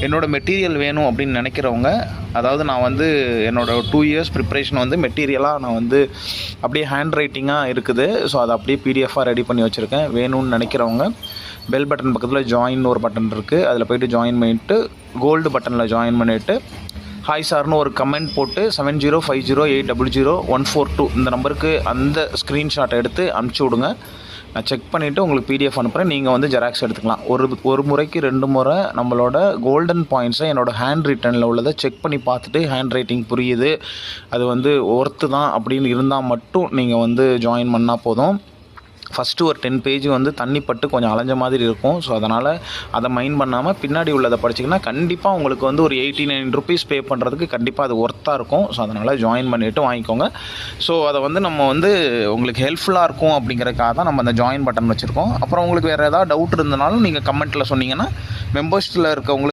என்னோடய மெட்டீரியல் வேணும் அப்படின்னு நினைக்கிறவங்க, அதாவது நான் வந்து என்னோடய 2 இயர்ஸ் ப்ரிப்ரேஷன் வந்து மெட்டீரியலாக நான் வந்து அப்படியே ஹேண்ட் ரைட்டிங்காக இருக்குது. ஸோ அதை அப்படியே பிடிஎஃபாக ரெடி பண்ணி வச்சுருக்கேன். வேணும்னு நினைக்கிறவங்க பெல் பட்டன் பக்கத்தில் ஜாயின் ஒரு பட்டன் இருக்குது, அதில் போய்ட்டு ஜாயின் பண்ணிவிட்டு கோல்டு பட்டனில் ஜாயின் பண்ணிவிட்டு ஹாய் சார்னு ஒரு கமெண்ட் போட்டு 7050800142 இந்த நம்பருக்கு அந்த ஸ்க்ரீன்ஷாட் எடுத்து அனுப்பிச்சி விடுங்க. நான் செக் பண்ணிவிட்டு உங்களுக்கு பிடிஎஃப் அனுப்புகிறேன். நீங்கள் வந்து ஜெராக்ஸ் எடுத்துக்கலாம். ஒரு முறைக்கு 2 முறை நம்மளோட கோல்டன் பாயிண்ட்ஸை என்னோடய ஹேண்ட் ரிட்டனில் உள்ளதை செக் பண்ணி பார்த்துட்டு ஹேண்ட் ரைட்டிங் புரியுது, அது வந்து ஒர்த்து தான் அப்படின்னு இருந்தால் மட்டும் நீங்கள் வந்து ஜாயின் பண்ணால் போதும். ஃபஸ்ட்டு ஒரு 10 பேஜ் வந்து தண்ணி பட்டு கொஞ்சம் அலைஞ்ச மாதிரி இருக்கும். ஸோ அதனால் அதை மைண்ட் பண்ணாமல் பின்னாடி உள்ளதை படிச்சிங்கன்னா கண்டிப்பாக உங்களுக்கு வந்து ஒரு 89 ருபீஸ் பே பண்ணுறதுக்கு கண்டிப்பாக அது ஒர்த்தாக இருக்கும். ஸோ அதனால் ஜாயின் பண்ணிவிட்டு வாங்கிக்கோங்க. ஸோ அதை வந்து நம்ம வந்து உங்களுக்கு ஹெல்ப்ஃபுல்லாக இருக்கும் அப்படிங்கிறதுக்காக தான் நம்ம அந்த ஜாயின் பட்டன் வச்சுருக்கோம். அப்புறம் உங்களுக்கு வேறு ஏதாவது டவுட் இருந்தனாலும் நீங்கள் கமெண்ட்டில் சொன்னீங்கன்னா மெம்பர்ஸில் இருக்கவங்களுக்கு